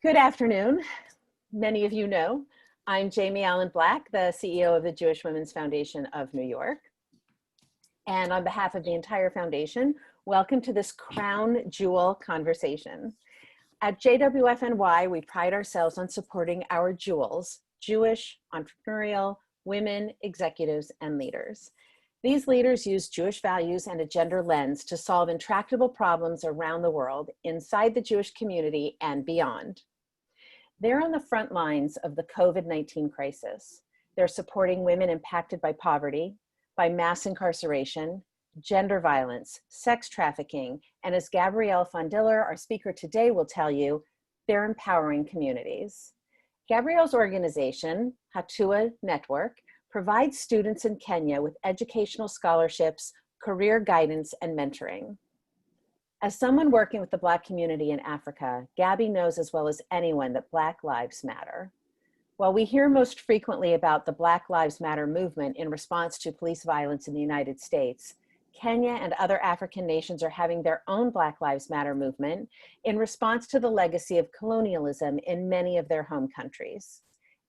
Good afternoon. Many of you know, I'm Jamie Allen Black, the CEO of the Jewish Women's Foundation of New York. And on behalf of the entire foundation, welcome to this crown jewel conversation. At JWFNY, we pride ourselves on supporting our jewels, Jewish, entrepreneurial, women, executives, and leaders. These leaders use Jewish values and a gender lens to solve intractable problems around the world, inside the Jewish community and beyond. They're on the front lines of the COVID-19 crisis. They're supporting women impacted by poverty, by mass incarceration, gender violence, sex trafficking, and as Gabrielle Fondiller, our speaker today, will tell you, they're empowering communities. Gabrielle's organization, Hatua Network, provides students in Kenya with educational scholarships, career guidance, and mentoring. As someone working with the Black community in Africa, Gabby knows as well as anyone that Black lives matter. While we hear most frequently about the Black Lives Matter movement in response to police violence in the United States, Kenya and other African nations are having their own Black Lives Matter movement in response to the legacy of colonialism in many of their home countries.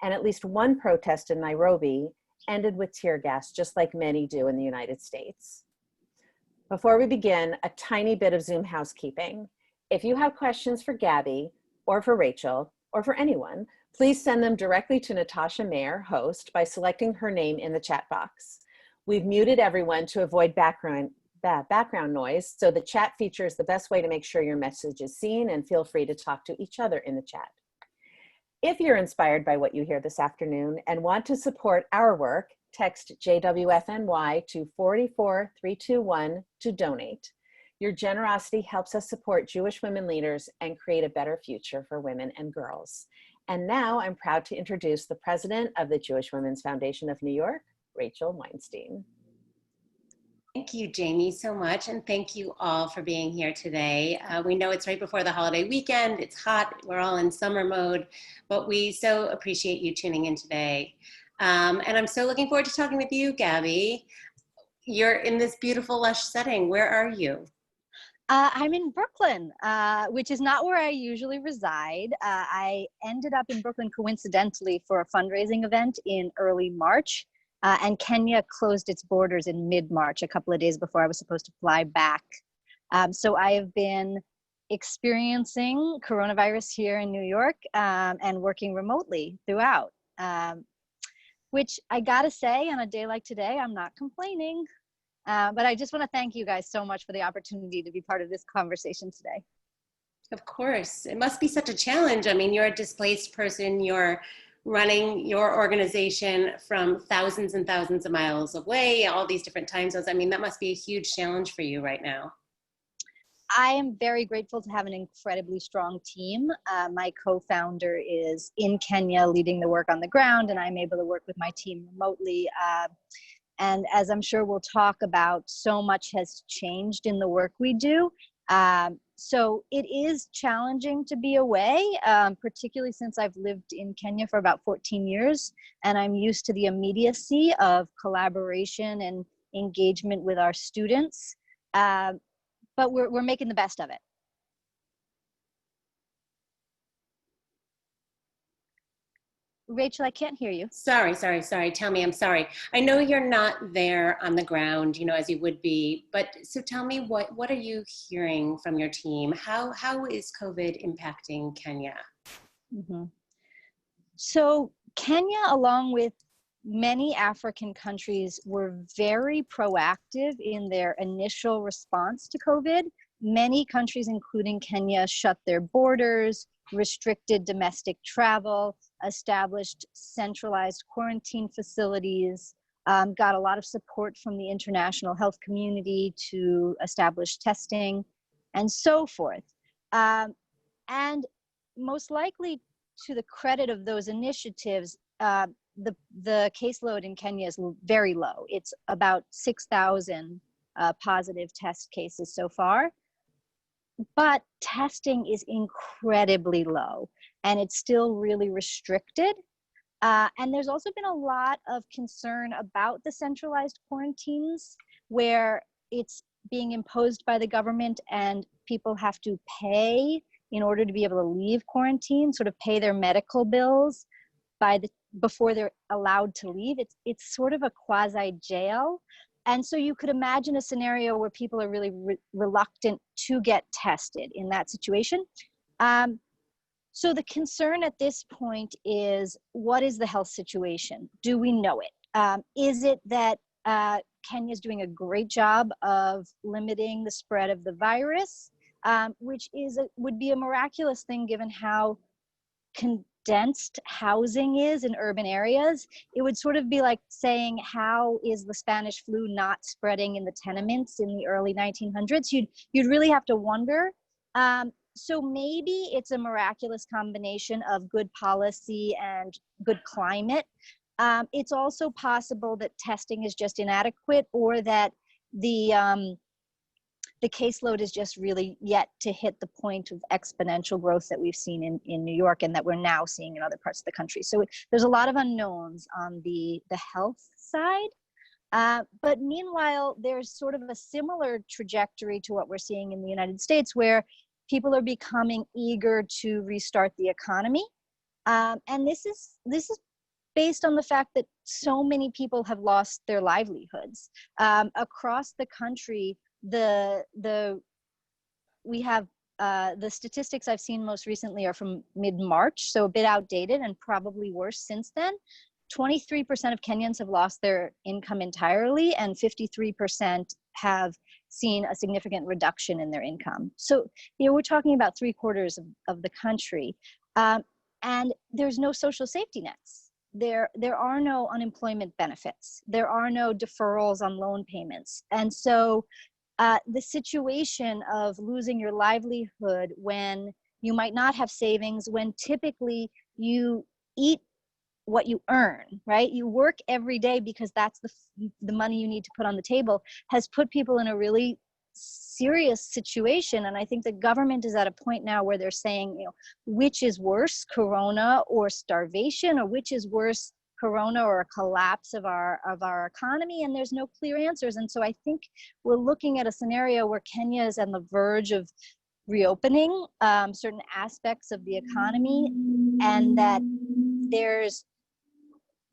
And at least one protest in Nairobi ended with tear gas, just like many do in the United States. Before we begin, a tiny bit of Zoom housekeeping. If you have questions for Gabby or for Rachel or for anyone, please send them directly to Natasha Mayer, host, by selecting her name in the chat box. We've muted everyone to avoid background noise, so the chat feature is the best way to make sure your message is seen, and feel free to talk to each other in the chat. If you're inspired by what you hear this afternoon and want to support our work, text JWFNY to 44321 to donate. Your generosity helps us support Jewish women leaders and create a better future for women and girls. And now I'm proud to introduce the president of the Jewish Women's Foundation of New York, Rachel Weinstein. Thank you, Jamie, so much. And thank you all for being here today. We know it's right before the holiday weekend. It's hot. We're all in summer mode, but we so appreciate you tuning in today. And I'm so looking forward to talking with you, Gabby. You're in this beautiful, lush setting. Where are you? I'm in Brooklyn, which is not where I usually reside. I ended up in Brooklyn coincidentally for a fundraising event in early March. And Kenya closed its borders in mid-March, a couple of days before I was supposed to fly back. So I have been experiencing coronavirus here in New York and working remotely throughout, which I gotta say, on a day like today, I'm not complaining. But I just want to thank you guys so much for the opportunity to be part of this conversation today. Of course, it must be such a challenge. I mean, you're a displaced person, you're running your organization from thousands and thousands of miles away, all these different time zones. I mean, that must be a huge challenge for you right now. I am very grateful to have an incredibly strong team. My co-founder is in Kenya leading the work on the ground, and I'm able to work with my team remotely. And as I'm sure we'll talk about, so much has changed in the work we do. So it is challenging to be away, particularly since I've lived in Kenya for about 14 years, and I'm used to the immediacy of collaboration and engagement with our students. But we're making the best of it. Rachel, I can't hear you. Sorry. Tell me, I'm sorry. I know you're not there on the ground, you know, as you would be, but so tell me, what are you hearing from your team? How is COVID impacting Kenya? Mm-hmm. So Kenya, along with many African countries, were very proactive in their initial response to COVID. Many countries, including Kenya, shut their borders, restricted domestic travel, established centralized quarantine facilities, got a lot of support from the international health community to establish testing, and so forth. And most likely, to the credit of those initiatives, the caseload in Kenya is very low. It's about 6,000 positive test cases so far. But testing is incredibly low, and it's still really restricted. And there's also been a lot of concern about the centralized quarantines, where it's being imposed by the government and people have to pay in order to be able to leave quarantine, sort of pay their medical bills before they're allowed to leave. It's sort of a quasi jail. And so you could imagine a scenario where people are really reluctant to get tested in that situation. So the concern at this point is, what is the health situation? Do we know it? Is it that Kenya's doing a great job of limiting the spread of the virus, which would be a miraculous thing given how condensed housing is in urban areas? It would sort of be like saying, how is the Spanish flu not spreading in the tenements in the early 1900s? You'd really have to wonder. So maybe it's a miraculous combination of good policy and good climate. It's also possible that testing is just inadequate, or that the caseload is just really yet to hit the point of exponential growth that we've seen in New York and that we're now seeing in other parts of the country. So there's a lot of unknowns on the health side. But meanwhile, there's sort of a similar trajectory to what we're seeing in the United States, where people are becoming eager to restart the economy. And this is based on the fact that so many people have lost their livelihoods. Across the country, we have the statistics I've seen most recently are from mid-March, so a bit outdated and probably worse since then. 23% of Kenyans have lost their income entirely, and 53% have seen a significant reduction in their income. So, we're talking about 3/4 of the country, and there's no social safety nets. There are no unemployment benefits. There are no deferrals on loan payments. And so the situation of losing your livelihood when you might not have savings, when typically you eat what you earn, right? You work every day because that's the money you need to put on the table, has put people in a really serious situation. And I think the government is at a point now where they're saying, which is worse, corona or starvation, or which is worse, corona or a collapse of our economy? And there's no clear answers. And so I think we're looking at a scenario where Kenya is on the verge of reopening certain aspects of the economy, and that there's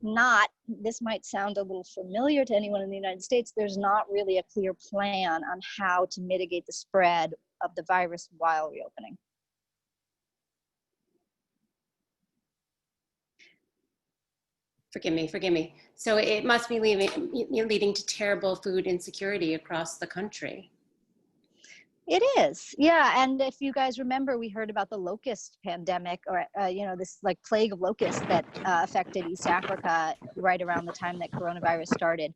not, this might sound a little familiar to anyone in the United States, there's not really a clear plan on how to mitigate the spread of the virus while reopening. Forgive me. So it must be leading to terrible food insecurity across the country. It is, yeah. And if you guys remember, we heard about the locust pandemic, or this like plague of locusts that affected East Africa right around the time that coronavirus started.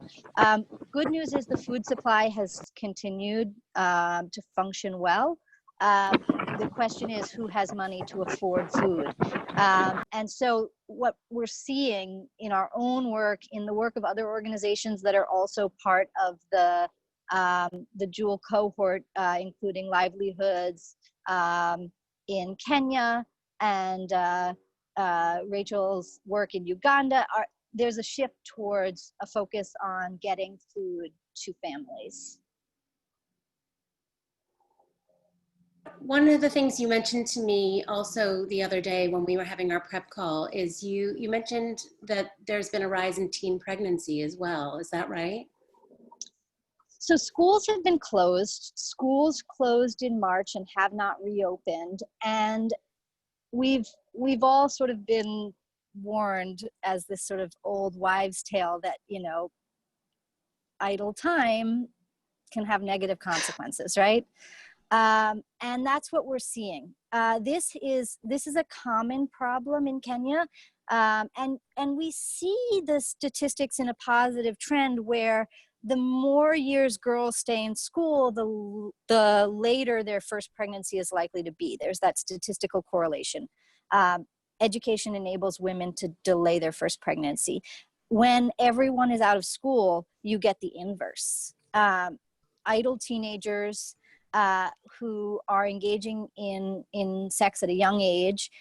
Good news is the food supply has continued to function well. The question is, who has money to afford food? And so what we're seeing in our own work, in the work of other organizations that are also part of the dual cohort, including livelihoods in Kenya, and Rachel's work in Uganda, there's a shift towards a focus on getting food to families. One of the things you mentioned to me also the other day when we were having our prep call is you mentioned that there's been a rise in teen pregnancy as well. Is that right? So schools have been closed. Schools closed in March and have not reopened. And we've all sort of been warned as this sort of old wives' tale that, idle time can have negative consequences, right? And that's what we're seeing. This is a common problem in Kenya. And we see the statistics in a positive trend where the more years girls stay in school, the later their first pregnancy is likely to be. There's that statistical correlation. Education enables women to delay their first pregnancy. When everyone is out of school, you get the inverse. Idle teenagers who are engaging in sex at a young age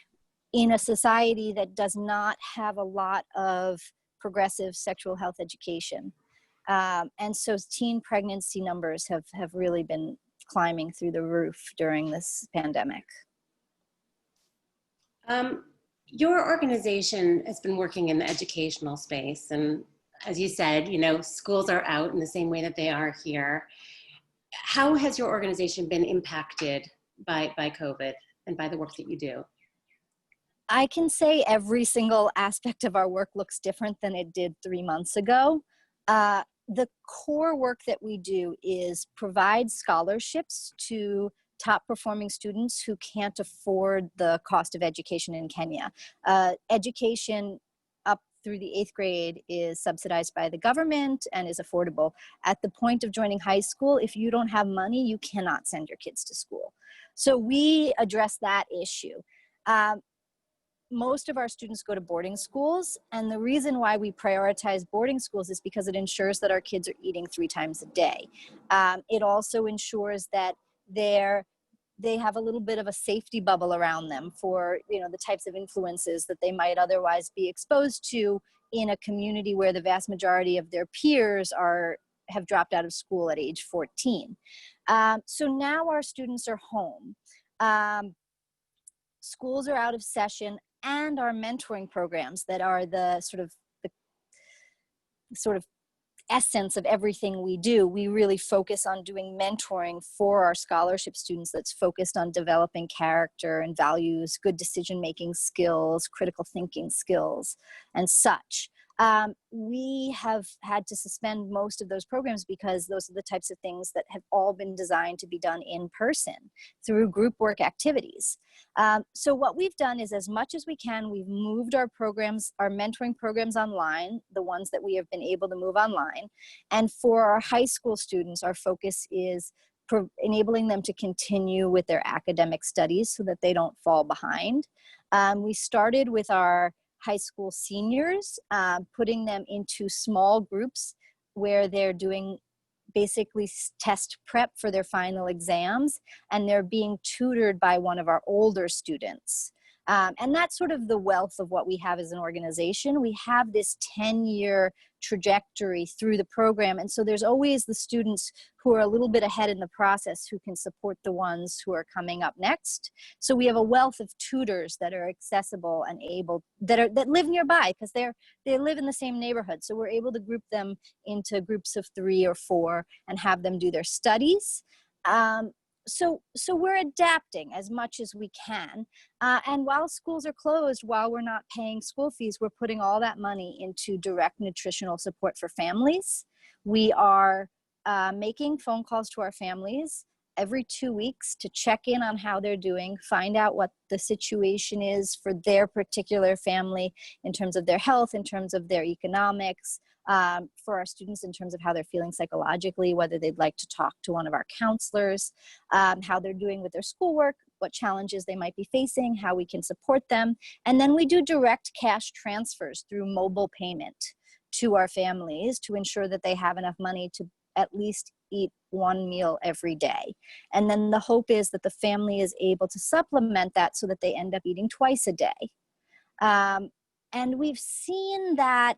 in a society that does not have a lot of progressive sexual health education. And so teen pregnancy numbers have really been climbing through the roof during this pandemic. Um, your organization has been working in the educational space, and as you said, schools are out in the same way that they are here. How has your organization been impacted by COVID and by the work that you do? I can say every single aspect of our work looks different than it did 3 months ago. The core work that we do is provide scholarships to top performing students who can't afford the cost of education in Kenya. Education up through the 8th grade is subsidized by the government and is affordable. At the point of joining high school, if you don't have money, you cannot send your kids to school. So we address that issue. Most of our students go to boarding schools, and the reason why we prioritize boarding schools is because it ensures that our kids are eating 3 times a day. It also ensures that they have a little bit of a safety bubble around them for the types of influences that they might otherwise be exposed to in a community where the vast majority of their peers have dropped out of school at age 14. So now our students are home. Schools are out of session, and our mentoring programs that are the sort of essence of everything we do. We really focus on doing mentoring for our scholarship students that's focused on developing character and values, good decision-making skills, critical thinking skills, and such. We have had to suspend most of those programs because those are the types of things that have all been designed to be done in person through group work activities. So what we've done is, as much as we can, we've moved our programs, our mentoring programs online, the ones that we have been able to move online. And for our high school students, our focus is enabling them to continue with their academic studies so that they don't fall behind. We started with our high school seniors, putting them into small groups where they're doing basically test prep for their final exams, and they're being tutored by one of our older students. And that's sort of the wealth of what we have as an organization. We have this 10-year trajectory through the program, and so there's always the students who are a little bit ahead in the process who can support the ones who are coming up next. So we have a wealth of tutors that are accessible and able, that live nearby because they live in the same neighborhood. So we're able to group them into groups of 3 or 4 and have them do their studies. So we're adapting as much as we can. And while schools are closed, while we're not paying school fees, we're putting all that money into direct nutritional support for families. We are making phone calls to our families every 2 weeks to check in on how they're doing, find out what the situation is for their particular family in terms of their health, in terms of their economics, for our students in terms of how they're feeling psychologically, whether they'd like to talk to one of our counselors, how they're doing with their schoolwork, what challenges they might be facing, how we can support them. And then we do direct cash transfers through mobile payment to our families to ensure that they have enough money to at least eat 1 meal every day. And then the hope is that the family is able to supplement that so that they end up eating twice a day. And we've seen that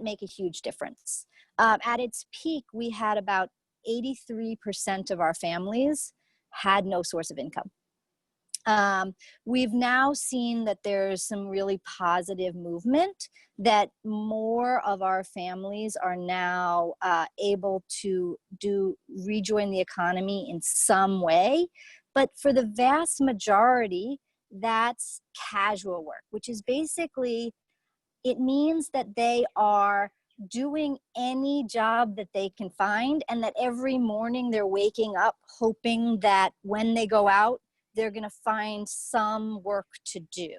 make a huge difference. At its peak, we had about 83% of our families had no source of income. We've now seen that there's some really positive movement, that more of our families are now able to rejoin the economy in some way. But for the vast majority, that's casual work, which is basically, it means that they are doing any job that they can find, and that every morning they're waking up hoping that when they go out, they're going to find some work to do.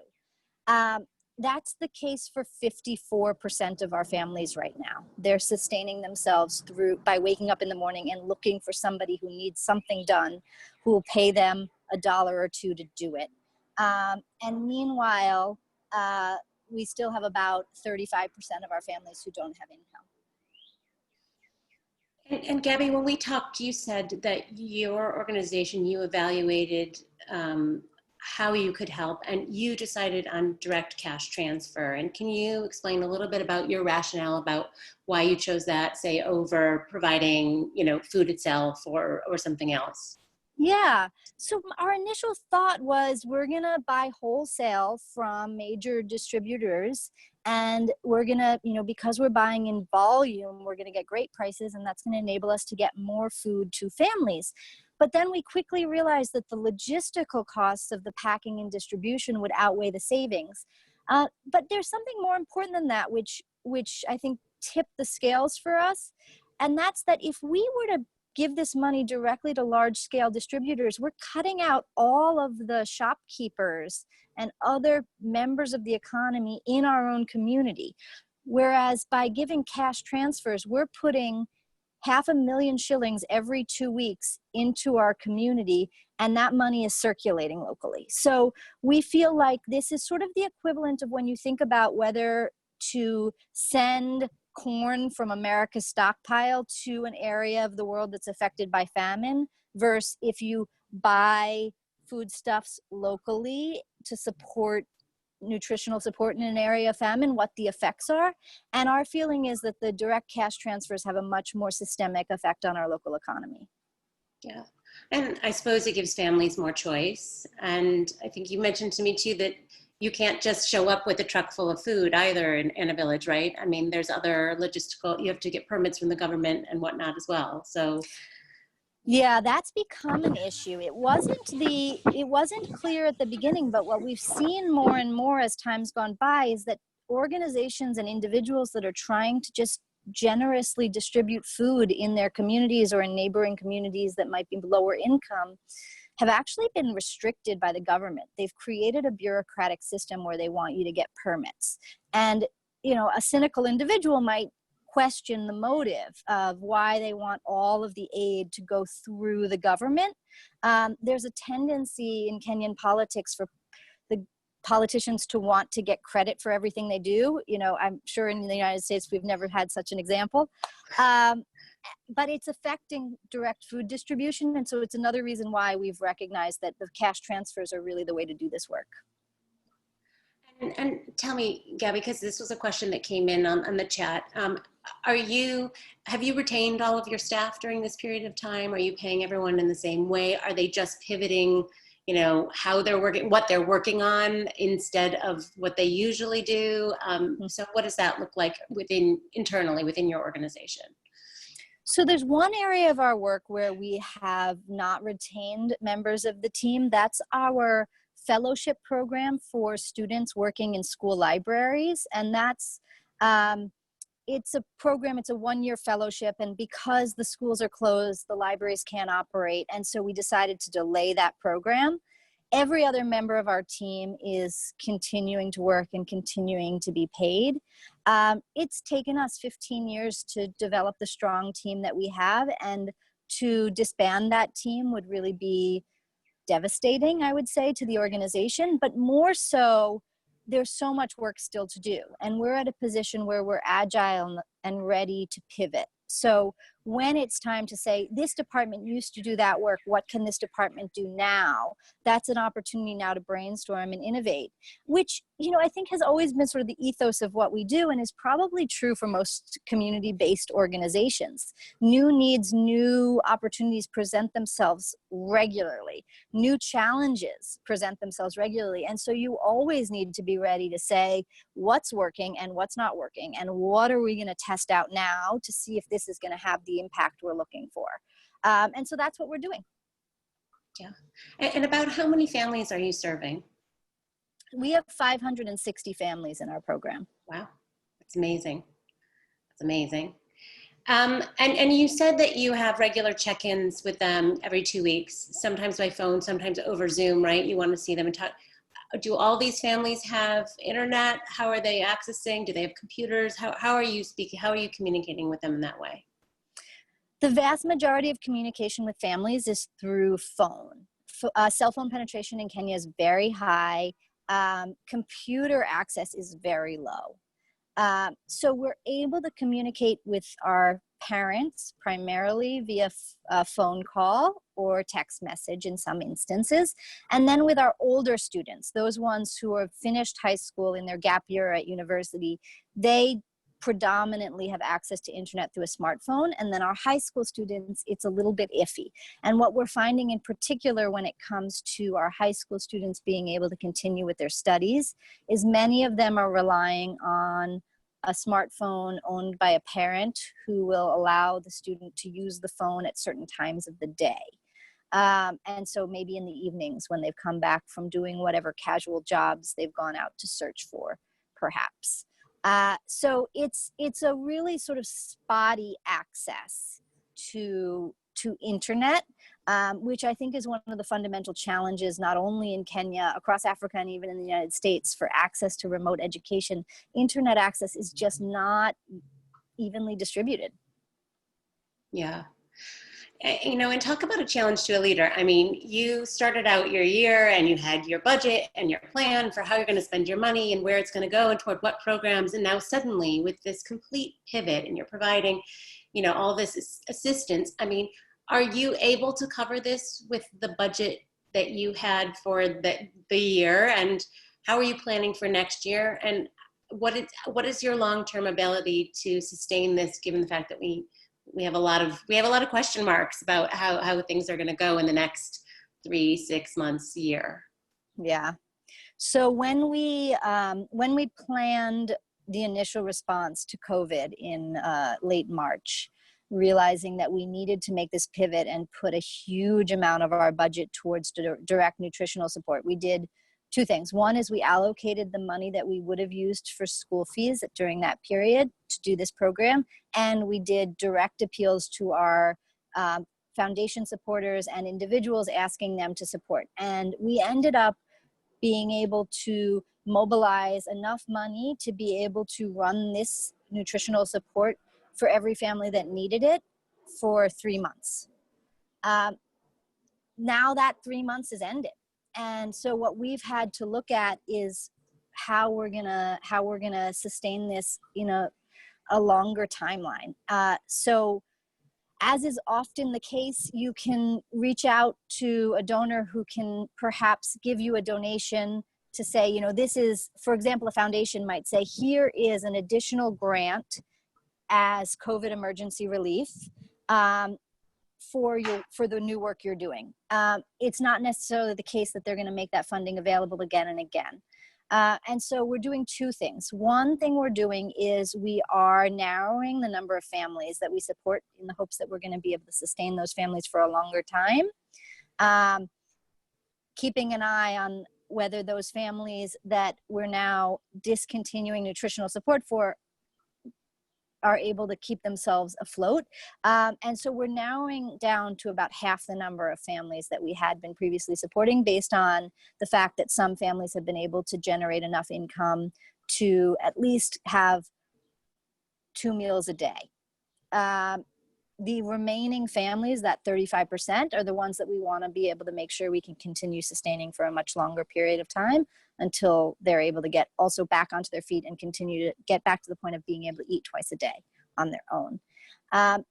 That's the case for 54% of our families right now. They're sustaining themselves by waking up in the morning and looking for somebody who needs something done, who will pay them $1 or $2 to do it. And meanwhile, we still have about 35% of our families who don't have income. And Gabby, when we talked, you said that your organization, you evaluated how you could help, and you decided on direct cash transfer. And can you explain a little bit about your rationale about why you chose that, say, over providing, food itself or something else? Yeah. So our initial thought was we're going to buy wholesale from major distributors, and we're going to, because we're buying in volume, we're going to get great prices, and that's going to enable us to get more food to families. But then we quickly realized that the logistical costs of the packing and distribution would outweigh the savings. But there's something more important than that, which I think tipped the scales for us. And that's that if we were to give this money directly to large scale distributors, we're cutting out all of the shopkeepers and other members of the economy in our own community. Whereas by giving cash transfers, we're putting 500,000 shillings every 2 weeks into our community, and that money is circulating locally. So we feel like this is sort of the equivalent of when you think about whether to send corn from America's stockpile to an area of the world that's affected by famine, versus if you buy foodstuffs locally to support nutritional support in an area of famine, what the effects are. And our feeling is that the direct cash transfers have a much more systemic effect on our local economy. Yeah. And I suppose it gives families more choice. And I think you mentioned to me too that you can't just show up with a truck full of food either in a village, right? I mean, there's other logistical, you have to get permits from the government and whatnot as well. So yeah, that's become an issue. It wasn't clear at the beginning, but what we've seen more and more as time's gone by is that organizations and individuals that are trying to just generously distribute food in their communities or in neighboring communities that might be lower income have actually been restricted by the government. They've created a bureaucratic system where they want you to get permits. And, a cynical individual might question the motive of why they want all of the aid to go through the government. There's a tendency in Kenyan politics for the politicians to want to get credit for everything they do. I'm sure in the United States we've never had such an example. But it's affecting direct food distribution. And so it's another reason why we've recognized that the cash transfers are really the way to do this work. And tell me, Gabby, because this was a question that came in on the chat. Have you retained all of your staff during this period of time? Are you paying everyone in the same way? Are they just pivoting, how they're working, what they're working on instead of what they usually do? So what does that look like internally within your organization? So there's one area of our work where we have not retained members of the team. That's our fellowship program for students working in school libraries. And that's, it's a program, it's a 1-year fellowship. And because the schools are closed, the libraries can't operate. And so we decided to delay that program. Every other member of our team is continuing to work and continuing to be paid. It's taken us 15 years to develop the strong team that we have, and to disband that team would really be devastating, I would say, to the organization. But more so, there's so much work still to do, and we're at a position where we're agile and ready to pivot. So when it's time to say, this department used to do that work, what can this department do now? That's an opportunity now to brainstorm and innovate, which, I think has always been sort of the ethos of what we do, and is probably true for most community-based organizations. New needs, new opportunities present themselves regularly. New challenges present themselves regularly. And so you always need to be ready to say what's working and what's not working, and what are we going to test out now to see if this is going to have the impact we're looking for. And so that's what we're doing. Yeah. And about how many families are you serving? We have 560 families in our program. Wow, that's amazing. That's amazing. And you said that you have regular check-ins with them every 2 weeks, sometimes by phone, sometimes over Zoom, right? You want to see them and talk. Do all these families have internet? How are they accessing? Do they have computers? How are you speaking? How are you communicating with them in that way? The vast majority of communication with families is through phone. Cell phone penetration in Kenya is very high. Computer access is very low. So we're able to communicate with our parents primarily via a phone call or text message in some instances. And then with our older students, those ones who have finished high school in their gap year at university, they predominantly have access to internet through a smartphone. And then our high school students, it's a little bit iffy. And what we're finding in particular when it comes to our high school students being able to continue with their studies is many of them are relying on a smartphone owned by a parent who will allow the student to use the phone at certain times of the day. And so maybe in the evenings when they've come back from doing whatever casual jobs they've gone out to search for, perhaps. So it's a really sort of spotty access to internet, which I think is one of the fundamental challenges, not only in Kenya, across Africa, and even in the United States, for access to remote education. Internet access is just not evenly distributed. Yeah. You know, and talk about a challenge to a leader. I mean, you started out your year and you had your budget and your plan for how you're going to spend your money and where it's going to go and toward what programs. And now suddenly with this complete pivot and you're providing, you know, all this assistance. I mean, are you able to cover this with the budget that you had for the year? And how are you planning for next year? And what is your long-term ability to sustain this, given the fact that we have a lot of question marks about how things are going to go in the next 3, 6 months, year? Yeah. So when we planned the initial response to COVID in late March, realizing that we needed to make this pivot and put a huge amount of our budget towards direct nutritional support, we did two things. One is we allocated the money that we would have used for school fees during that period to do this program. And we did direct appeals to our foundation supporters and individuals, asking them to support. And we ended up being able to mobilize enough money to be able to run this nutritional support for every family that needed it for 3 months. Now that 3 months is ended. And so what we've had to look at is how we're gonna sustain this in a longer timeline. So as is often the case, you can reach out to a donor who can perhaps give you a donation to say, you know, this is, for example, a foundation might say, here is an additional grant as COVID emergency relief for the new work you're doing. It's not necessarily the case that they're going to make that funding available again and again. And so we're doing two things. One thing we're doing is we are narrowing the number of families that we support in the hopes that we're going to be able to sustain those families for a longer time. Keeping an eye on whether those families that we're now discontinuing nutritional support for are able to keep themselves afloat. And so we're narrowing down to about half the number of families that we had been previously supporting, based on the fact that some families have been able to generate enough income to at least have 2 meals a day. The remaining families, that 35%, are the ones that we want to be able to make sure we can continue sustaining for a much longer period of time, until they're able to get also back onto their feet and continue to get back to the point of being able to eat twice a day on their own.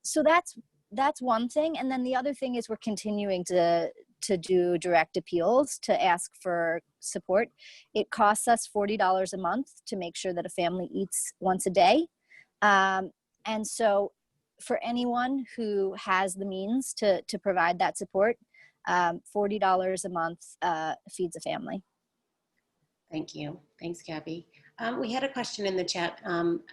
So that's one thing. And then the other thing is we're continuing to do direct appeals to ask for support. It costs us $40 a month to make sure that a family eats once a day. And so for anyone who has the means to provide that support, $40 a month feeds a family. Thank you. Thanks, Gabby. We had a question in the chat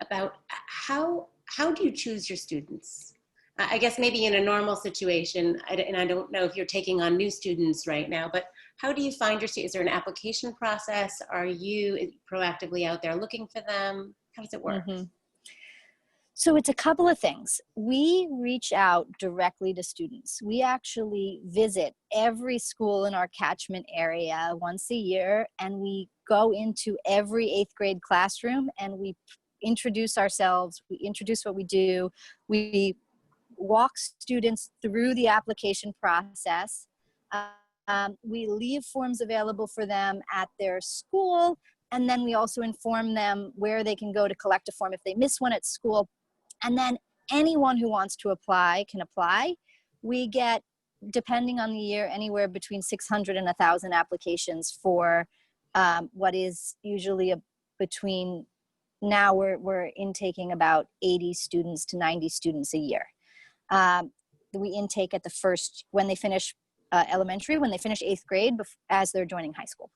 about how do you choose your students? I guess maybe in a normal situation, and I don't know if you're taking on new students right now, but how do you find your students? Is there an application process? Are you proactively out there looking for them? How does it work? Mm-hmm. So it's a couple of things. We reach out directly to students. We actually visit every school in our catchment area once a year, and we go into every 8th grade classroom and we introduce ourselves, we introduce what we do, we walk students through the application process. We leave forms available for them at their school, and then we also inform them where they can go to collect a form if they miss one at school. And then anyone who wants to apply can apply. We get, depending on the year, anywhere between 600 and 1,000 applications for what is usually between now we're intaking about 80 students to 90 students a year. We intake at the first, when they finish elementary, when they finish 8th grade, as they're joining high school.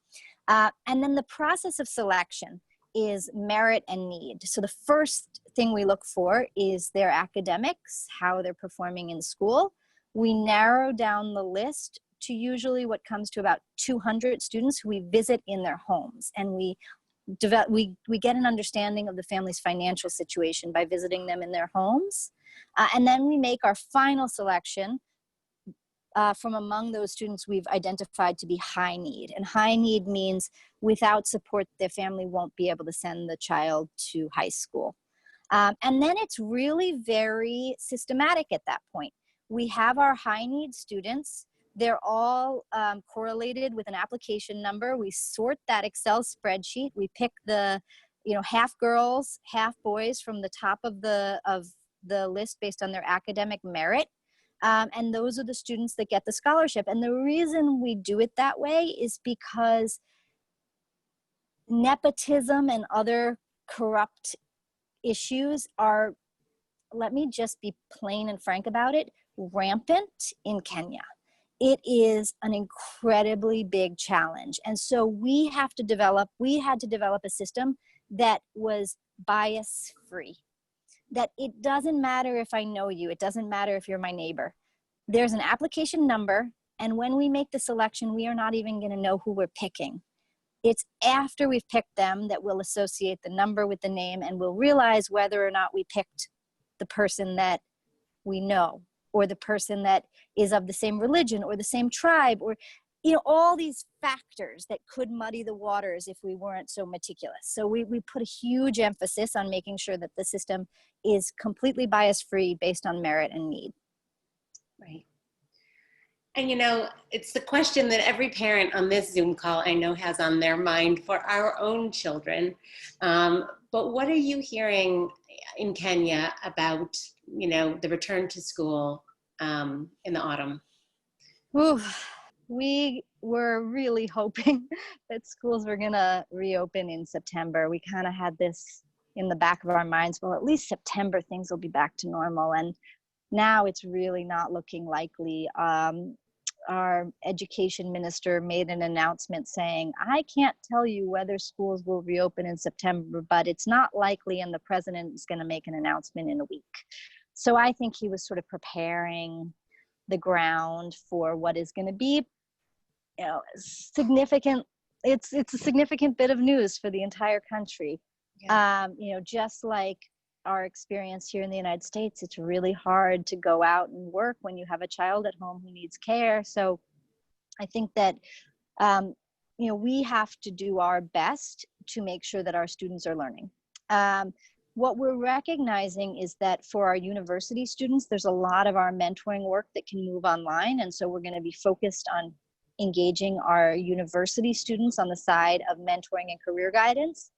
And then the process of selection is merit and need. So the first thing we look for is their academics, how they're performing in school. We narrow down the list to usually what comes to about 200 students who we visit in their homes, and we get an understanding of the family's financial situation by visiting them in their homes. And then we make our final selection from among those students we've identified to be high need. And high need means without support, their family won't be able to send the child to high school. And then it's really very systematic at that point. We have our high need students. They're all correlated with an application number. We sort that Excel spreadsheet. We pick the, half girls, half boys from the top of the list based on their academic merit. And those are the students that get the scholarship. And the reason we do it that way is because nepotism and other corrupt issues are, let me just be plain and frank about it, rampant in Kenya. It is an incredibly big challenge. And so we had to develop a system that was bias-free. That it doesn't matter if I know you, it doesn't matter if you're my neighbor. There's an application number, and when we make the selection, we are not even gonna know who we're picking. It's after we've picked them that we'll associate the number with the name, and we'll realize whether or not we picked the person that we know, or the person that is of the same religion, or the same tribe, or all these factors that could muddy the waters if we weren't so meticulous. So we put a huge emphasis on making sure that the system is completely bias-free based on merit and need. Right. And it's the question that every parent on this Zoom call I know has on their mind for our own children. But what are you hearing in Kenya about, the return to school in the autumn? Ooh. We were really hoping that schools were gonna reopen in September. We kind of had this in the back of our minds, well, at least September things will be back to normal. And now it's really not looking likely. Our education minister made an announcement saying, I can't tell you whether schools will reopen in September, but it's not likely, and the president is gonna make an announcement in a week. So I think he was sort of preparing the ground for what is gonna be significant. It's a significant bit of news for the entire country. Yeah. Just like our experience here in the United States, it's really hard to go out and work when you have a child at home who needs care. So I think that we have to do our best to make sure that our students are learning. What we're recognizing is that for our university students, there's a lot of our mentoring work that can move online. And so we're going to be focused on engaging our university students on the side of mentoring and career guidance.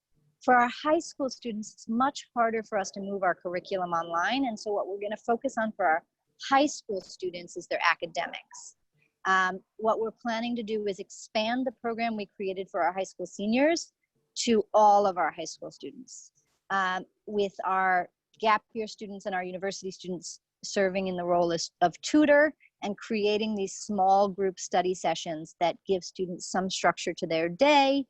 For our high school students, it's much harder for us to move our curriculum online. And so what we're going to focus on for our high school students is their academics. What we're planning to do is expand the program we created for our high school seniors to all of our high school students, with our gap year students and our university students serving in the role of tutor and creating these small group study sessions that give students some structure to their day,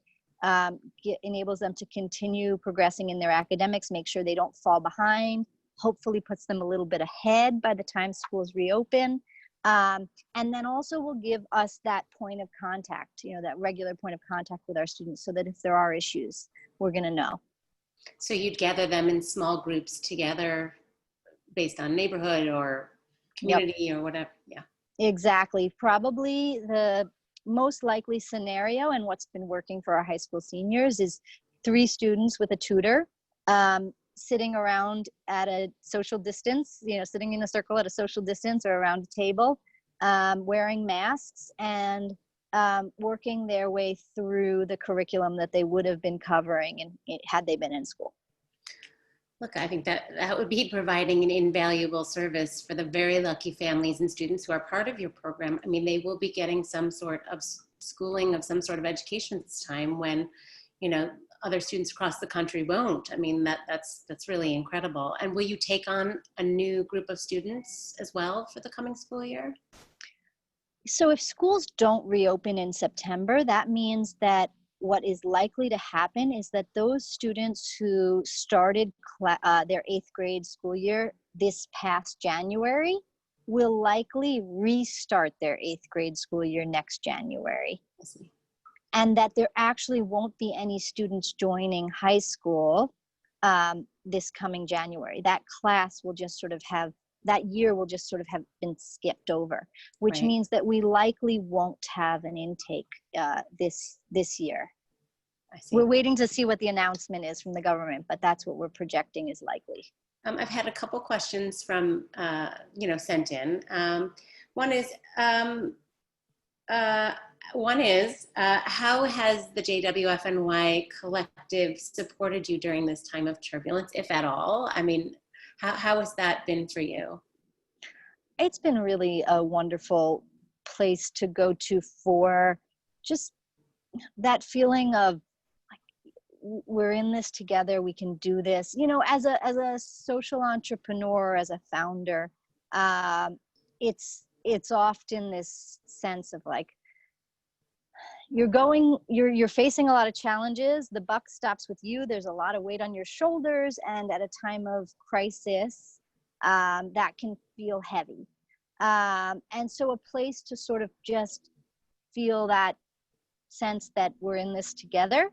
enables them to continue progressing in their academics, make sure they don't fall behind, hopefully puts them a little bit ahead by the time schools reopen. And then also will give us that point of contact, that regular point of contact with our students, so that if there are issues, we're gonna know. So you'd gather them in small groups together based on neighborhood or community. Yep. Or whatever. Yeah. Exactly. Probably the most likely scenario, and what's been working for our high school seniors, is 3 students with a tutor, sitting around at a social distance, sitting in a circle at a social distance or around a table, wearing masks and working their way through the curriculum that they would have been covering had they been in school. Look, I think that would be providing an invaluable service for the very lucky families and students who are part of your program. I mean, they will be getting some sort of schooling, of some sort of education this time, when, other students across the country won't. I mean, that's really incredible. And will you take on a new group of students as well for the coming school year? So if schools don't reopen in September, that means that what is likely to happen is that those students who started their 8th grade school year this past January will likely restart their 8th grade school year next January. I see. And that there actually won't be any students joining high school this coming January. That class will just sort of have, that year will just sort of have been skipped over, which Right. means that we likely won't have an intake this year. I see. We're waiting to see what the announcement is from the government, but that's what we're projecting is likely. I've had a couple questions from, sent in. One is, how has the JWFNY collective supported you during this time of turbulence, if at all? I mean, how has that been for you? It's been really a wonderful place to go to for just that feeling of like, we're in this together, we can do this. You know, as a social entrepreneur, as a founder, it's often this sense of like, you're facing a lot of challenges, the buck stops with you, there's a lot of weight on your shoulders, and at a time of crisis, that can feel heavy. And so a place to sort of just feel that sense that we're in this together,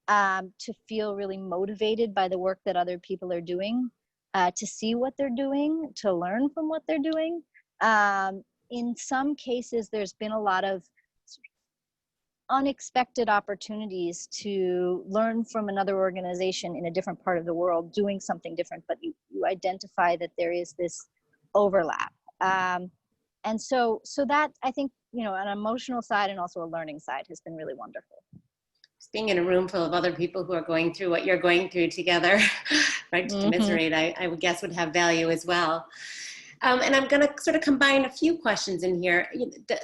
to feel really motivated by the work that other people are doing, to see what they're doing, to learn from what they're doing. In some cases, there's been a lot of unexpected opportunities to learn from another organization in a different part of the world doing something different, but you identify that there is this overlap. And so that, I think, you know, an emotional side and also a learning side has been really wonderful. Just being in a room full of other people who are going through what you're going through together, right, to commiserate, I would guess would have value as well. And I'm going to sort of combine a few questions in here.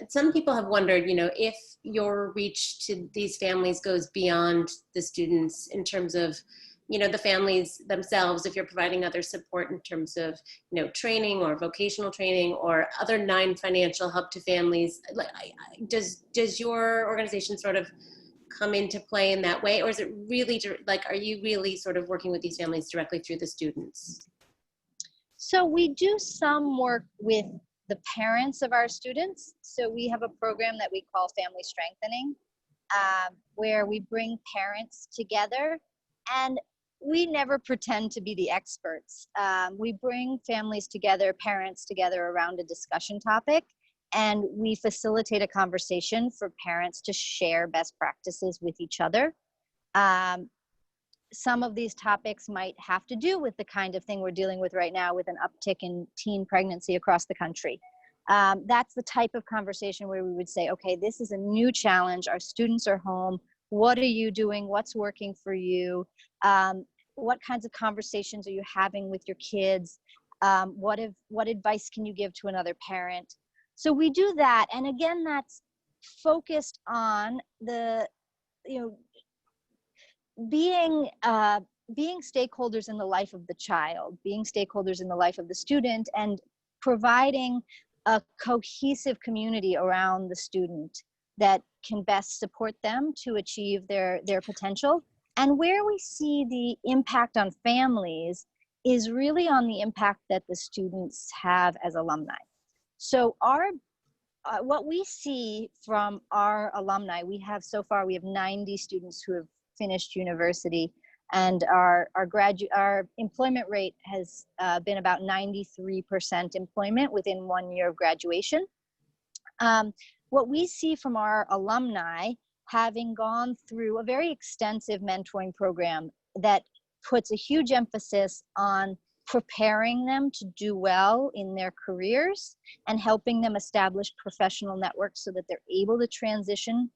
Some people have wondered, you know, if your reach to these families goes beyond the students in terms of, you know, the families themselves, if you're providing other support in terms of, you know, training or vocational training or other non-financial help to families. Like, does your organization sort of come into play in that way? Or is it really, like, are you really sort of working with these families directly through the students? So we do some work with the parents of our students. So we have a program that we call Family Strengthening, where we bring parents together, and we never pretend to be the experts. We bring families together, parents together around a discussion topic, and we facilitate a conversation for parents to share best practices with each other. Some of these topics might have to do with the kind of thing we're dealing with right now with an uptick in teen pregnancy across the country. That's the type of conversation where we would say, okay, this is a new challenge. Our students are home. What are you doing? What's working for you? What kinds of conversations are you having with your kids? What advice can you give to another parent? So we do that. And again, that's focused on the, you know, being stakeholders in the life of the child, being stakeholders in the life of the student, and providing a cohesive community around the student that can best support them to achieve their potential. And where we see the impact on families is really on the impact that the students have as alumni. So what we see from our alumni, we have 90 students who have finished university, and our employment rate has been about 93% employment within 1 year of graduation. What we see from our alumni, having gone through a very extensive mentoring program that puts a huge emphasis on preparing them to do well in their careers and helping them establish professional networks so that they're able to transition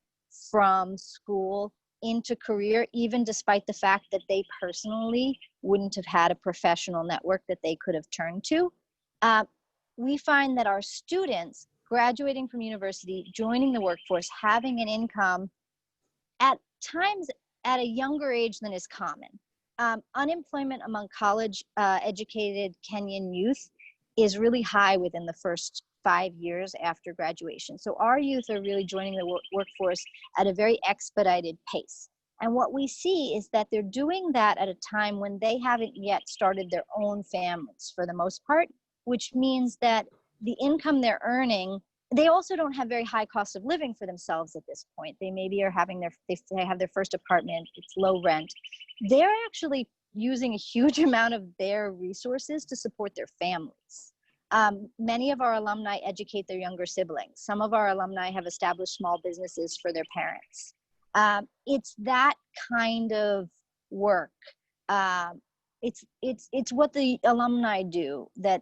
from school into career, even despite the fact that they personally wouldn't have had a professional network that they could have turned to. We find that our students graduating from university, joining the workforce, having an income, at times at a younger age than is common. Unemployment among college educated Kenyan youth is really high within the first 5 years after graduation. So our youth are really joining the workforce at a very expedited pace. And what we see is that they're doing that at a time when they haven't yet started their own families for the most part, which means that the income they're earning, they also don't have very high cost of living for themselves at this point. They maybe are having they have their first apartment, it's low rent. They're actually using a huge amount of their resources to support their families. Many of our alumni educate their younger siblings. Some of our alumni have established small businesses for their parents. It's that kind of work. It's what the alumni do that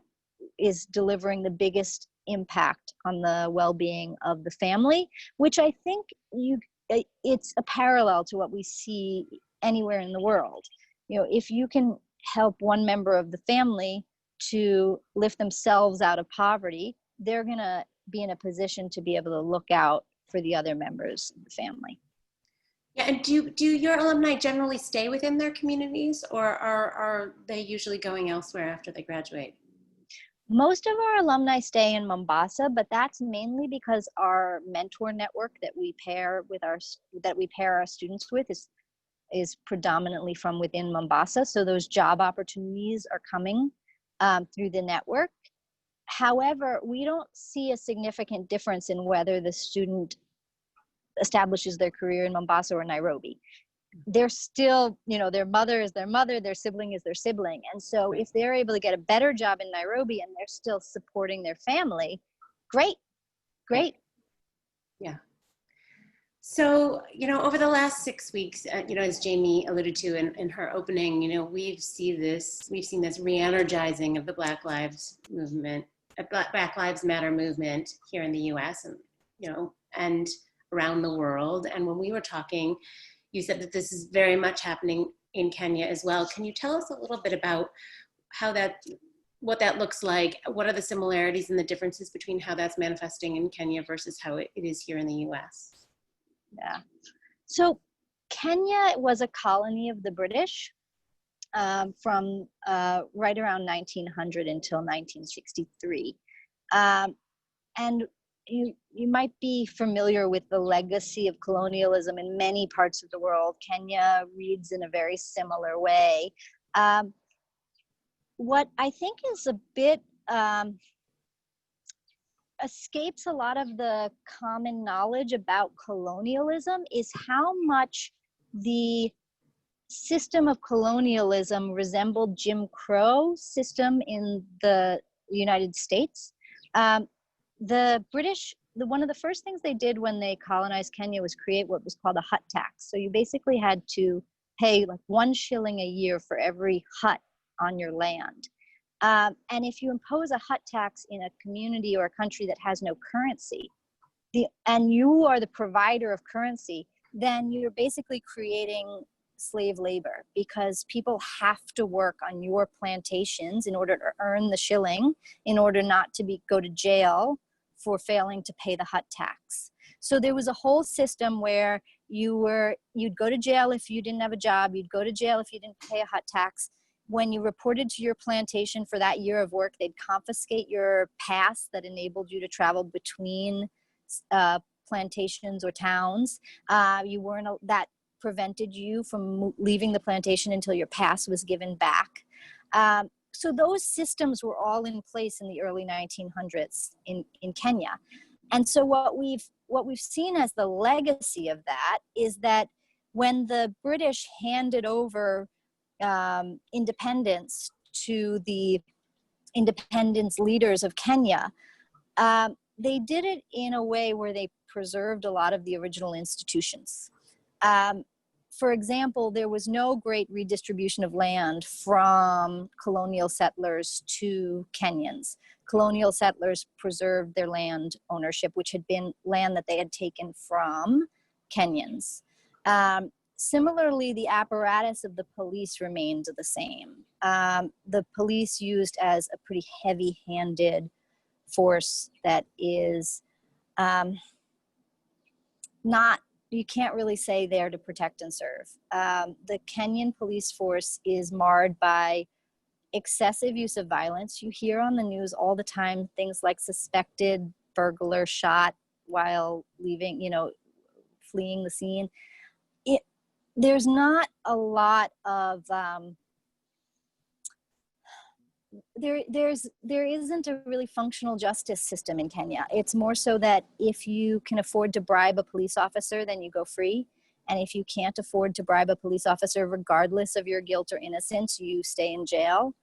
is delivering the biggest impact on the well-being of the family, which I think it's a parallel to what we see anywhere in the world. You know, if you can help one member of the family to lift themselves out of poverty, they're gonna be in a position to be able to look out for the other members of the family. Yeah, and do your alumni generally stay within their communities, or are they usually going elsewhere after they graduate? Most of our alumni stay in Mombasa, but that's mainly because our mentor network that we pair our students with is predominantly from within Mombasa. So those job opportunities are coming through the network. However, we don't see a significant difference in whether the student establishes their career in Mombasa or Nairobi. They're still, you know, their mother is their mother, their sibling is their sibling. And so if they're able to get a better job in Nairobi and they're still supporting their family, great. Yeah. So, you know, over the last 6 weeks, you know, as Jamie alluded to in her opening, you know, we've seen this re-energizing of the Black Lives Matter movement here in the US and, you know, and around the world. And when we were talking, you said that this is very much happening in Kenya as well. Can you tell us a little bit about what that looks like? What are the similarities and the differences between how that's manifesting in Kenya versus how it is here in the US? Yeah. So Kenya was a colony of the British from right around 1900 until 1963. And you might be familiar with the legacy of colonialism in many parts of the world. Kenya reads in a very similar way. What I think is a bit escapes a lot of the common knowledge about colonialism is how much the system of colonialism resembled Jim Crow system in the United States. The British, one of the first things they did when they colonized Kenya was create what was called a hut tax. So you basically had to pay like 1 shilling a year for every hut on your land. And if you impose a hut tax in a community or a country that has no currency, and you are the provider of currency, then you're basically creating slave labor, because people have to work on your plantations in order to earn the shilling, in order not to go to jail for failing to pay the hut tax. So there was a whole system where you'd go to jail if you didn't have a job, you'd go to jail if you didn't pay a hut tax. When you reported to your plantation for that year of work, they'd confiscate your pass that enabled you to travel between plantations or towns. That prevented you from leaving the plantation until your pass was given back. So those systems were all in place in the early 1900s in Kenya. And so what we've seen as the legacy of that is that when the British handed over independence to the independence leaders of Kenya, they did it in a way where they preserved a lot of the original institutions. For example, there was no great redistribution of land from colonial settlers to Kenyans. Colonial settlers preserved their land ownership, which had been land that they had taken from Kenyans. Similarly, the apparatus of the police remained the same. The police used as a pretty heavy-handed force that is not you can't really say there to protect and serve. The Kenyan police force is marred by excessive use of violence. You hear on the news all the time things like suspected burglar shot while leaving, fleeing the scene. There's not a lot of there isn't a really functional justice system in Kenya. It's more so that if you can afford to bribe a police officer, then you go free. And if you can't afford to bribe a police officer, regardless of your guilt or innocence, you stay in jail.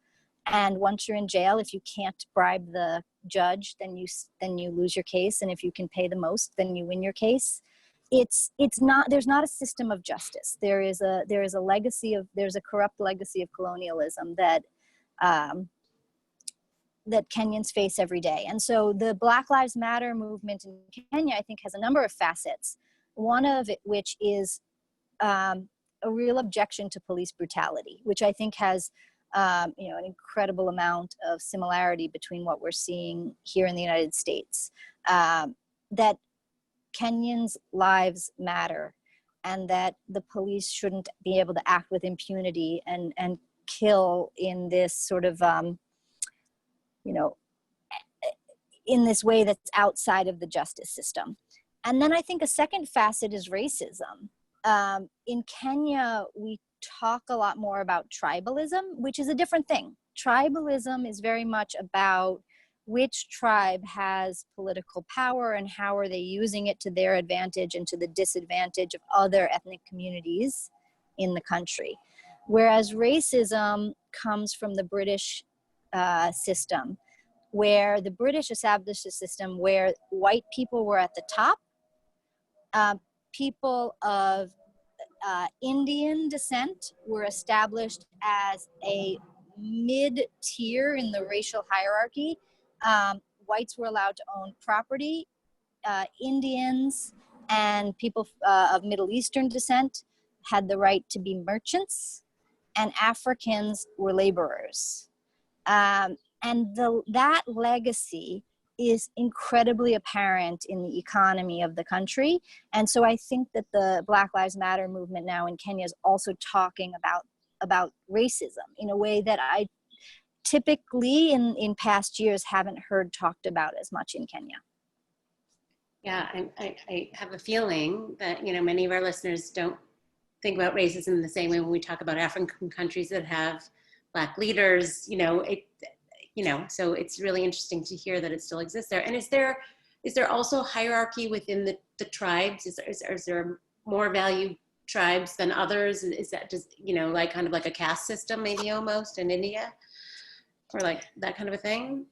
And once you're in jail, if you can't bribe the judge, then you lose your case. And if you can pay the most, then you win your case. There's not a system of justice. There's a corrupt legacy of colonialism that Kenyans face every day. And so the Black Lives Matter movement in Kenya, I think, has a number of facets. One of it, which is a real objection to police brutality, which I think has an incredible amount of similarity between what we're seeing here in the United States. That Kenyans' lives matter, and that the police shouldn't be able to act with impunity and kill in this sort of in this way that's outside of the justice system. And then I think a second facet is racism. In Kenya, we talk a lot more about tribalism, which is a different thing. Tribalism is very much about which tribe has political power and how are they using it to their advantage and to the disadvantage of other ethnic communities in the country. Whereas racism comes from the British system, where the British established a system where white people were at the top, people of Indian descent were established as a mid-tier in the racial hierarchy. Whites were allowed to own property. Indians and people of Middle Eastern descent had the right to be merchants, and Africans were laborers. And that legacy is incredibly apparent in the economy of the country. And so I think that the Black Lives Matter movement now in Kenya is also talking about racism in a way that I typically in past years haven't heard talked about as much in Kenya. Yeah, I have a feeling that, many of our listeners don't think about racism the same way when we talk about African countries that have Black leaders, so it's really interesting to hear that it still exists there. And is there also hierarchy within the tribes? Is there more valued tribes than others? Is that just, like kind of like a caste system maybe almost in India, or like that kind of a thing?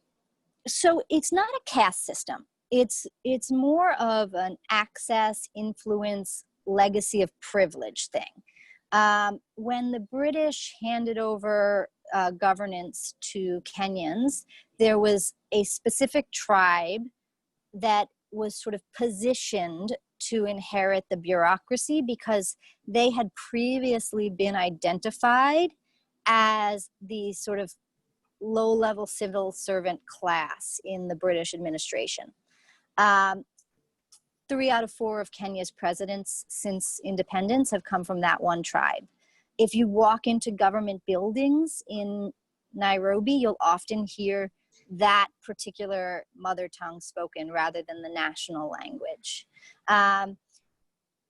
So it's not a caste system. It's more of an access, influence, legacy of privilege thing. When the British handed over governance to Kenyans, there was a specific tribe that was sort of positioned to inherit the bureaucracy because they had previously been identified as the sort of low-level civil servant class in the British administration. 3 out of 4 of Kenya's presidents since independence have come from that one tribe. If you walk into government buildings in Nairobi, you'll often hear that particular mother tongue spoken rather than the national language.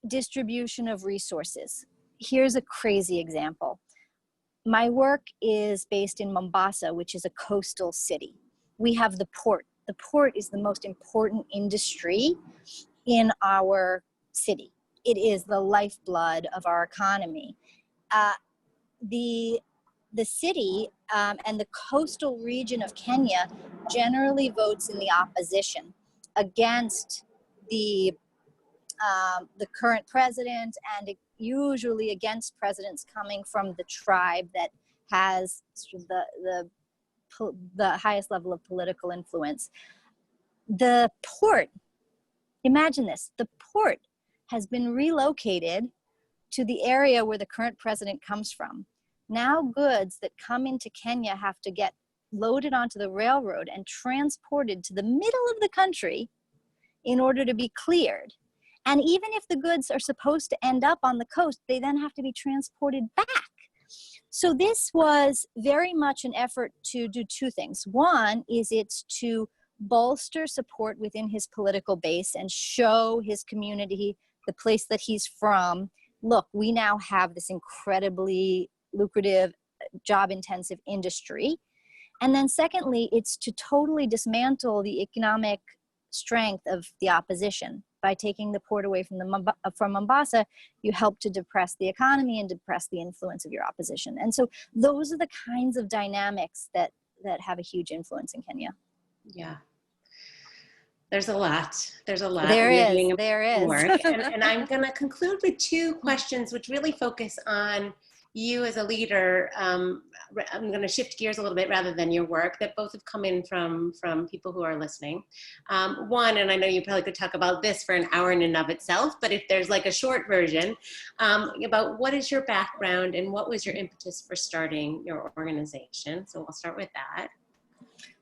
Distribution of resources. Here's a crazy example. My work is based in Mombasa, which is a coastal city. We have the port. The port is the most important industry in our city. It is the lifeblood of our economy. The city and the coastal region of Kenya generally votes in the opposition against the current president, and usually against presidents coming from the tribe that has the highest level of political influence. The port, imagine this, the port has been relocated to the area where the current president comes from. Now goods that come into Kenya have to get loaded onto the railroad and transported to the middle of the country in order to be cleared. And even if the goods are supposed to end up on the coast, they then have to be transported back. So this was very much an effort to do two things. One is it's to bolster support within his political base and show his community, the place that he's from, look, we now have this incredibly lucrative, job-intensive industry. And then secondly, it's to totally dismantle the economic strength of the opposition. By taking the port away from Mombasa, you help to depress the economy and depress the influence of your opposition. And so those are the kinds of dynamics that have a huge influence in Kenya. Yeah. There's a lot. There's a lot. There You're is. doing There is. work. And I'm going to conclude with two questions which really focus on you as a leader. I'm going to shift gears a little bit rather than your work, that both have come in from people who are listening. One, and I know you probably could talk about this for an hour in and of itself, but if there's like a short version, about what is your background and what was your impetus for starting your organization? So we'll start with that.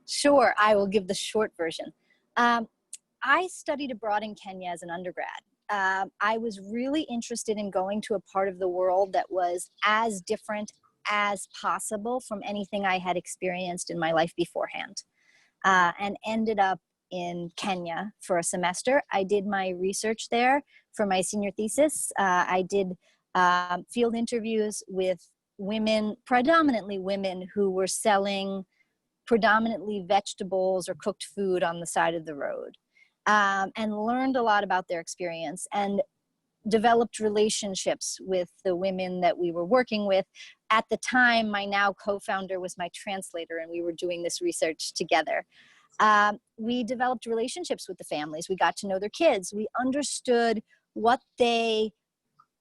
Sure, I will give the short version. I studied abroad in Kenya as an undergrad. I was really interested in going to a part of the world that was as different as possible from anything I had experienced in my life beforehand, and ended up in Kenya for a semester. I did my research there for my senior thesis. I did field interviews with women, predominantly women, who were selling predominantly vegetables or cooked food on the side of the road. And learned a lot about their experience and developed relationships with the women that we were working with. At the time, my now co-founder was my translator, and we were doing this research together. We developed relationships with the families. We got to know their kids. We understood what they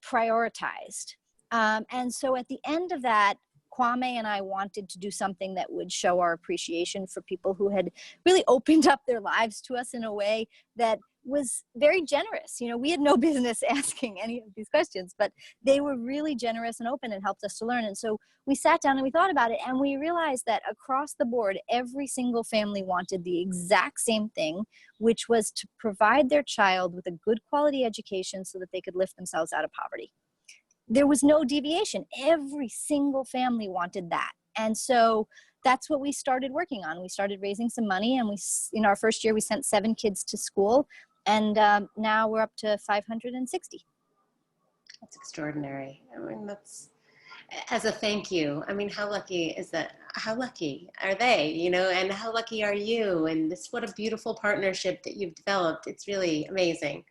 prioritized. And so at the end of that, Kwame and I wanted to do something that would show our appreciation for people who had really opened up their lives to us in a way that was very generous. You know, we had no business asking any of these questions, but they were really generous and open and helped us to learn. And so we sat down and we thought about it, and we realized that across the board, every single family wanted the exact same thing, which was to provide their child with a good quality education so that they could lift themselves out of poverty. There was no deviation. Every single family wanted that. And so that's what we started working on. We started raising some money, and in our first year, we sent 7 kids to school, and now we're up to 560. That's extraordinary. I mean, that's, as a thank you, I mean, how lucky is that? How lucky are they, you know, and how lucky are you? And this, what a beautiful partnership that you've developed. It's really amazing.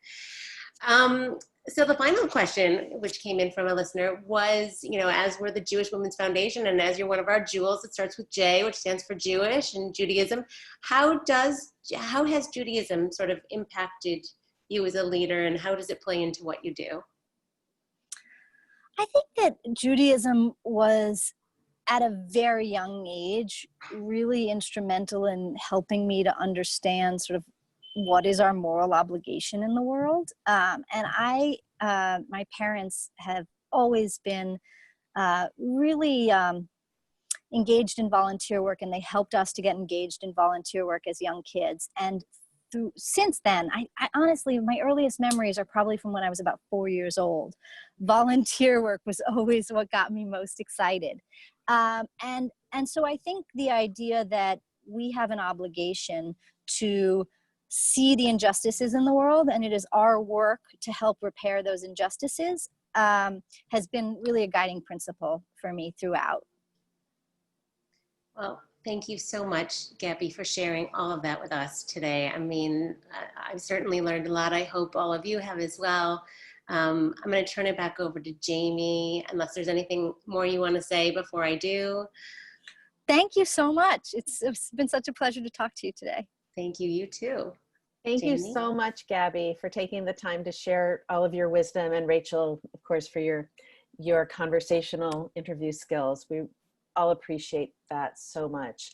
So the final question, which came in from a listener, was, you know, as we're the Jewish Women's Foundation and as you're one of our jewels, it starts with J, which stands for Jewish and Judaism. How has Judaism sort of impacted you as a leader, and how does it play into what you do? I think that Judaism was, at a very young age, really instrumental in helping me to understand sort of what is our moral obligation in the world. And my parents have always been really engaged in volunteer work, and they helped us to get engaged in volunteer work as young kids. And since then, I honestly, my earliest memories are probably from when I was about 4 years old. Volunteer work was always what got me most excited. And so I think the idea that we have an obligation to see the injustices in the world, and it is our work to help repair those injustices, has been really a guiding principle for me throughout. Well, thank you so much, Gabby, for sharing all of that with us today. I mean, I've certainly learned a lot. I hope all of you have as well. I'm going to turn it back over to Jamie, unless there's anything more you want to say before I do. Thank you so much. It's been such a pleasure to talk to you today. Thank you. You too. Thank Jamie? you so much, Gabby, for taking the time to share all of your wisdom, and Rachel, of course, for your conversational interview skills. We all appreciate that so much.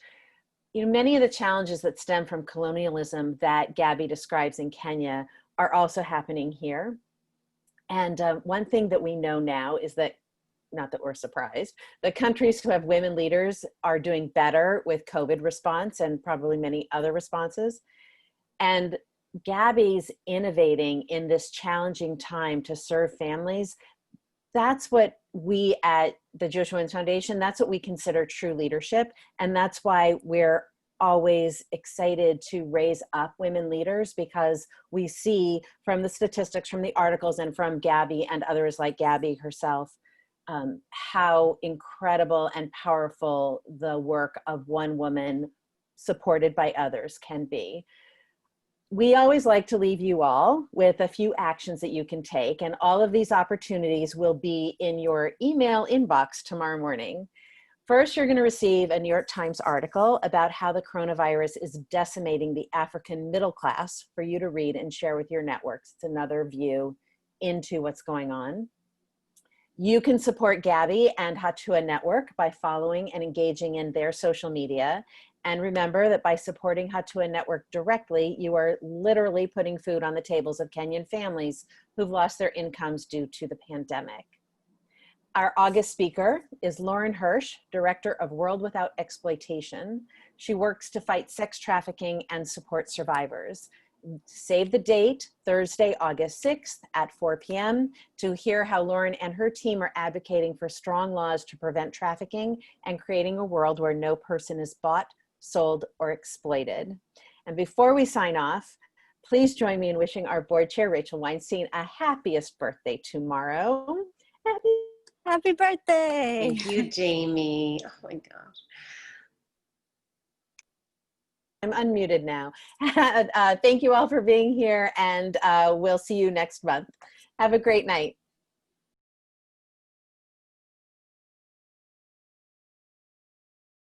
You know, many of the challenges that stem from colonialism that Gabby describes in Kenya are also happening here. And one thing that we know now is that, not that we're surprised, the countries who have women leaders are doing better with COVID response and probably many other responses. And Gabby's innovating in this challenging time to serve families. That's what we at the Jewish Women's Foundation, that's what we consider true leadership. And that's why we're always excited to raise up women leaders, because we see from the statistics, from the articles, and from Gabby and others like Gabby herself, how incredible and powerful the work of one woman supported by others can be. We always like to leave you all with a few actions that you can take, and all of these opportunities will be in your email inbox tomorrow morning. First, you're going to receive a New York Times article about how the coronavirus is decimating the African middle class for you to read and share with your networks. It's another view into what's going on. You can support Gabby and Hatua Network by following and engaging in their social media. And remember that by supporting Hatua Network directly, you are literally putting food on the tables of Kenyan families who've lost their incomes due to the pandemic. Our August speaker is Lauren Hirsch, Director of World Without Exploitation. She works to fight sex trafficking and support survivors. Save the date, Thursday, August 6th at 4 p.m. to hear how Lauren and her team are advocating for strong laws to prevent trafficking and creating a world where no person is bought, sold, or exploited. And before we sign off, please join me in wishing our board chair, Rachel Weinstein, a happiest birthday tomorrow. Happy birthday. Thank you, Jamie. Oh my gosh. I'm unmuted now. Thank you all for being here, and we'll see you next month. Have a great night.